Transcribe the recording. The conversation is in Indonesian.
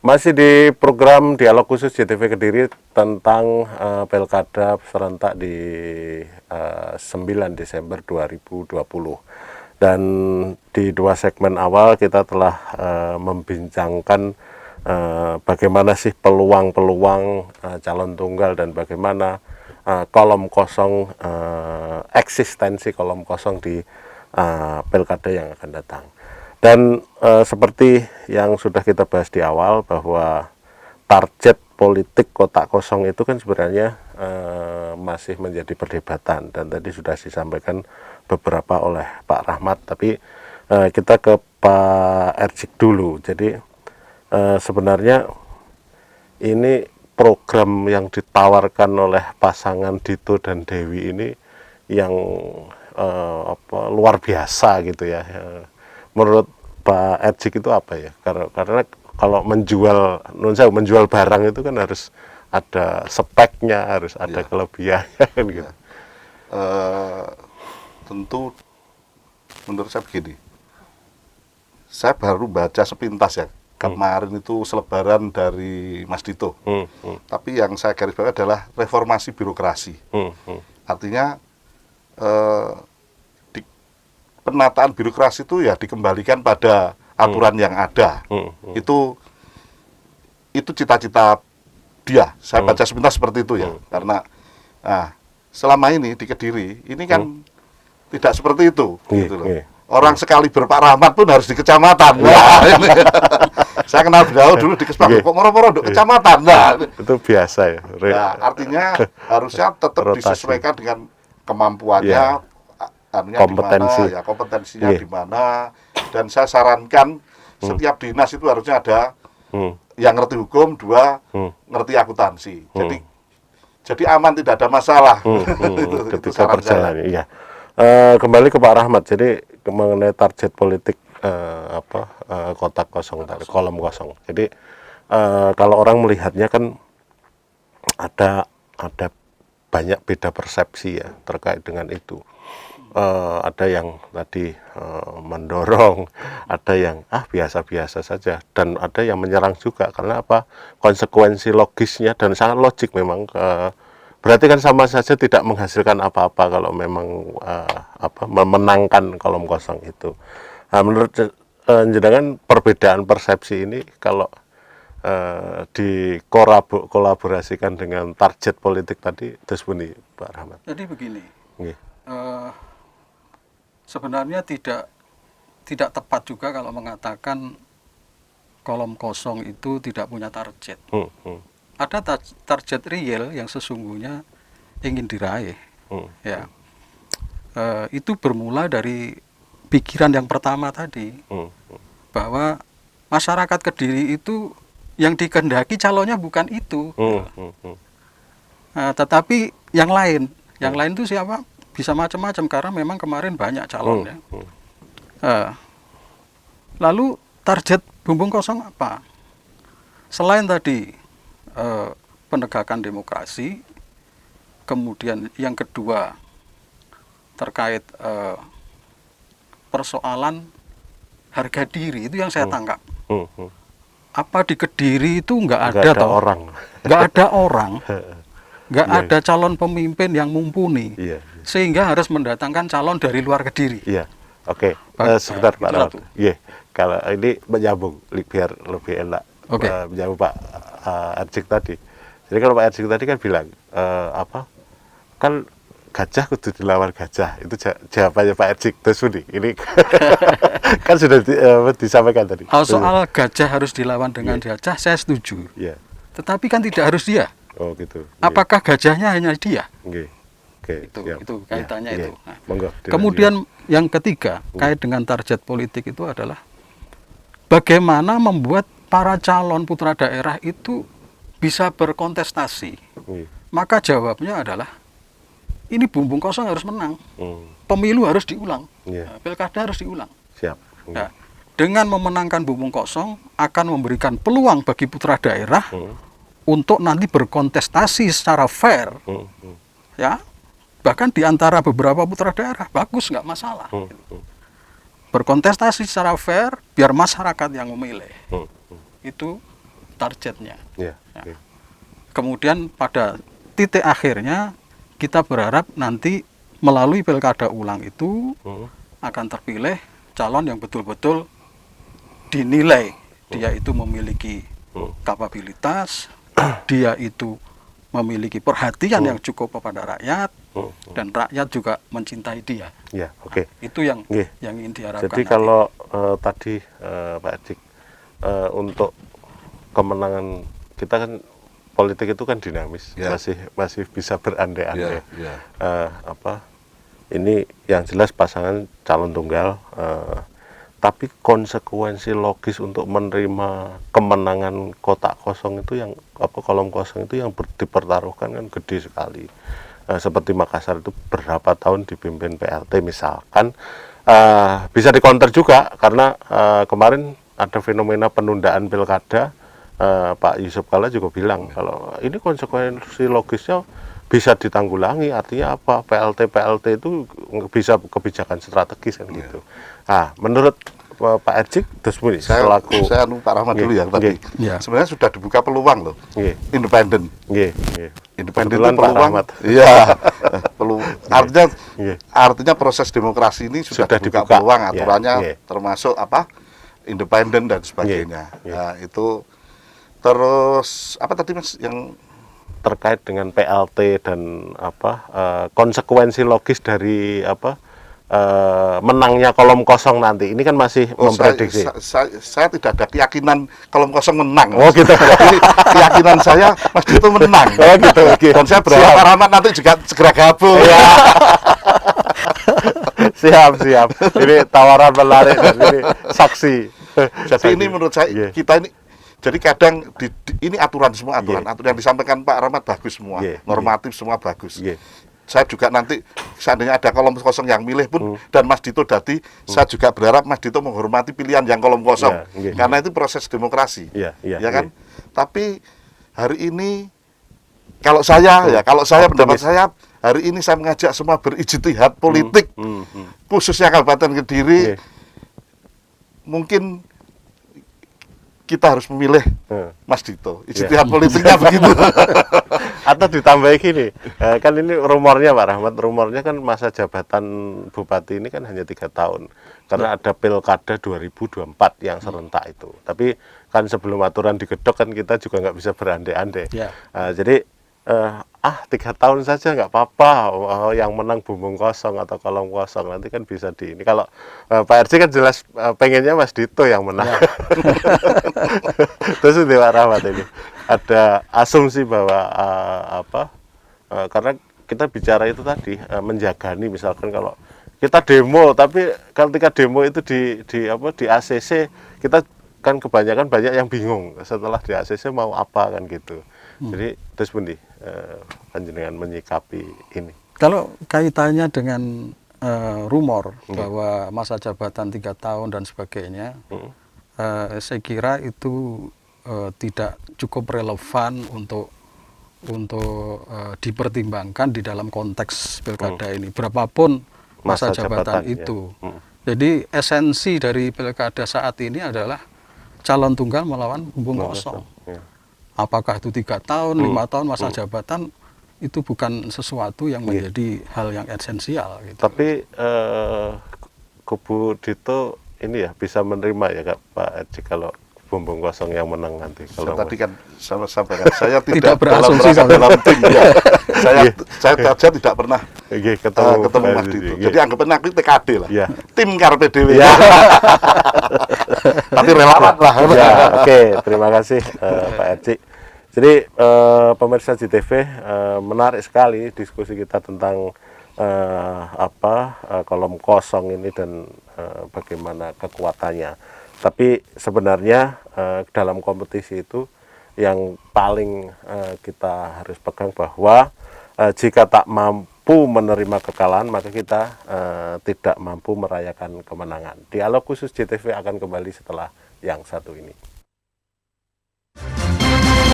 Masih di program dialog khusus JTV Kediri tentang Pilkada serentak di 9 Desember 2020. Dan di 2 segmen awal kita telah membincangkan bagaimana sih peluang-peluang calon tunggal dan bagaimana kolom kosong, eksistensi kolom kosong di Pilkada yang akan datang. Dan seperti yang sudah kita bahas di awal bahwa target politik kotak kosong itu kan sebenarnya masih menjadi perdebatan, dan tadi sudah disampaikan beberapa oleh Pak Rahmat, tapi kita ke Pak Erjik dulu. Jadi sebenarnya ini program yang ditawarkan oleh pasangan Dito dan Dewi ini yang luar biasa gitu ya. Menurut Pak Erjik itu apa ya? Karena kalau menjual barang itu kan harus ada speknya, harus ada kelebihannya gitu. Tentu menurut saya begini. Saya baru baca sepintas ya. Kemarin itu selebaran dari Mas Dito. Tapi yang saya garis bawahi adalah reformasi birokrasi. Artinya penataan birokrasi itu ya dikembalikan pada aturan yang ada. Itu cita-cita dia. Saya baca sepintas seperti itu ya. Karena selama ini di Kediri ini kan tidak seperti itu. Gitu loh. Orang sekali Pak Rahmat pun harus di kecamatan. Nah, ini. Saya kenal beliau dulu di Kesbang, kok moro-moro di kecamatan. Nah, itu biasa ya. Nah, artinya harusnya tetap disesuaikan dengan kemampuannya. Kompetensi. Dimana, ya kompetensinya di mana, dan saya sarankan setiap dinas itu harusnya ada yang ngerti hukum, 2 ngerti akuntansi. Jadi aman, tidak ada masalah. Ketika berjalan. Iya. Kembali ke Pak Rahmat. Jadi mengenai target politik kotak kosong, kolom kosong. Jadi kalau orang melihatnya kan ada banyak beda persepsi ya terkait dengan itu. Ada yang tadi mendorong, ada yang biasa-biasa saja, dan ada yang menyerang juga. Karena apa? Konsekuensi logisnya, dan sangat logik memang. Berarti kan sama saja tidak menghasilkan apa-apa kalau memang memenangkan kolom kosong itu. Nah, menurut jenengan perbedaan persepsi ini kalau dikolaborasikan dengan target politik tadi, terus bunyi Pak Rahmat. Jadi begini. Sebenarnya tidak tepat juga kalau mengatakan kolom kosong itu tidak punya target. Ada target real yang sesungguhnya ingin diraih. Ya, itu bermula dari pikiran yang pertama tadi, bahwa masyarakat Kediri itu yang dikehendaki calonnya bukan itu, tetapi yang lain. Yang lain itu siapa? Bisa macam-macam, karena memang kemarin banyak calon ya. Lalu target bumbung kosong apa? Selain tadi penegakan demokrasi, kemudian yang kedua terkait persoalan harga diri, itu yang saya tangkap. Apa di Kediri itu nggak ada orang, nggak ada calon pemimpin yang mumpuni, sehingga harus mendatangkan calon dari luar Kediri. Iya, oke. Sebentar Pak Rahmat. Kalau ini menyambung biar lebih enak. Menyambung Pak Erjik tadi. Jadi kalau Pak Erjik tadi kan bilang kan gajah kudu dilawan gajah. Itu jawabannya Pak Erjik. Terus ini kan sudah disampaikan tadi. Soal gajah harus dilawan dengan gajah, saya setuju. Tetapi kan tidak harus dia. Oh gitu. Apakah gajahnya hanya dia? Itu kaitannya itu. Nah, kemudian yang ketiga kait dengan target politik itu adalah bagaimana membuat para calon putra daerah itu bisa berkontestasi. Maka jawabnya adalah ini bumbung kosong harus menang. Pemilu harus diulang. Pilkada harus diulang. Siap. Nah, dengan memenangkan bumbung kosong akan memberikan peluang bagi putra daerah untuk nanti berkontestasi secara fair, ya, bahkan di antara beberapa putra daerah bagus, nggak masalah. Berkontestasi secara fair, biar masyarakat yang memilih. Itu targetnya. Ya. Ya. Kemudian pada titik akhirnya kita berharap nanti melalui pilkada ulang itu akan terpilih calon yang betul-betul dinilai dia itu memiliki kapabilitas, dia itu memiliki perhatian yang cukup kepada rakyat, dan rakyat juga mencintai dia. Ya, oke. Itu yang Nggih. yang ingin diharapkan. Jadi nanti. kalau tadi Pak Ejik, untuk kemenangan kita kan politik itu kan dinamis, Ya. masih bisa berandai-andai. Ya. Ini yang jelas pasangan calon tunggal, tapi konsekuensi logis untuk menerima kemenangan kotak kosong itu kolom kosong itu yang dipertaruhkan kan gede sekali. Seperti Makassar itu berapa tahun dipimpin PLT misalkan, bisa dikonter juga karena kemarin ada fenomena penundaan pilkada. Pak Yusuf Kalla juga bilang kalau ini konsekuensi logisnya bisa ditanggulangi, artinya apa? PLT itu bisa kebijakan strategis kan gitu. Nah, menurut Pak Ejik, terus Saya selaku Pak Rahmat dulu ya tadi. Ya. Sebenarnya sudah dibuka peluang loh. Independen. Independen itu Kebetulan Pak peluang. Rahmat. Iya. Artinya proses demokrasi ini sudah dibuka peluang, aturannya termasuk independen dan sebagainya. Nah, itu terus apa tadi Mas yang terkait dengan PLT dan konsekuensi logis dari menangnya kolom kosong nanti ini kan masih memprediksi. Saya tidak ada keyakinan kolom kosong menang. Oh gitu. Jadi keyakinan saya Mas Dito menang. Oh gitu. Dan saya berharap Pak Rahmat nanti juga segera gabung. Ya. Siap. Ini tawaran menarik dan ini saksi. Jadi ini menurut saya kita ini jadi kadang ini aturan semua aturan yang disampaikan Pak Rahmat bagus semua, normatif semua bagus. Saya juga nanti seandainya ada kolom kosong yang milih pun dan Mas Dito Dadi, saya juga berharap Mas Dito menghormati pilihan yang kolom kosong karena itu proses demokrasi, ya kan? Tapi hari ini kalau saya pendapat saya hari ini saya mengajak semua berijtihad politik, khususnya Kabupaten Kediri, mungkin kita harus memilih Mas Dito. Ijtihad politiknya begitu. Atau ditambah gini, kan ini rumornya Pak Rahmat, rumornya kan masa jabatan Bupati ini kan hanya 3 tahun. Karena ada pilkada 2024 yang serentak itu. Tapi kan sebelum aturan digedok kan kita juga nggak bisa berandai-andai. Jadi 3 tahun saja nggak apa-apa, yang menang bumbung kosong atau kolom kosong nanti kan bisa ini. Kalau Pak RC kan jelas pengennya Mas Dito yang menang. Terus di Pak Rahmat ini ada asumsi bahwa karena kita bicara itu tadi menjagani, misalkan kalau kita demo tapi ketika demo itu di ACC kita kan kebanyakan banyak yang bingung setelah di ACC mau apa kan gitu. Jadi terus pundi panjenengan menyikapi ini. Kalau kaitannya dengan rumor bahwa masa jabatan 3 tahun dan sebagainya, saya kira itu tidak cukup relevan untuk dipertimbangkan di dalam konteks pilkada ini. Berapapun masa jabatan itu. Jadi esensi dari pilkada saat ini adalah calon tunggal melawan bumbung kosong. Apakah itu 3 tahun, 5 tahun masa jabatan, itu bukan sesuatu yang menjadi hal yang esensial. Gitu. Tapi kubu Dito ini ya bisa menerima ya Pak Edi kalau bumbung kosong yang menang nanti. Kalau tadi kan sama sampaikan saya tidak berasumsi dalam tim ya. Saya saja tidak pernah ketemu Mas Dito. Jadi anggapan aku TKD lah. Tim Karpe Dewi. Tapi relawan lah. Oke, terima kasih Pak Edi. Jadi pemirsa JTV, menarik sekali diskusi kita tentang kolom kosong ini dan bagaimana kekuatannya. Tapi sebenarnya dalam kompetisi itu yang paling kita harus pegang bahwa jika tak mampu menerima kekalahan maka kita tidak mampu merayakan kemenangan. Dialog khusus JTV akan kembali setelah yang satu ini.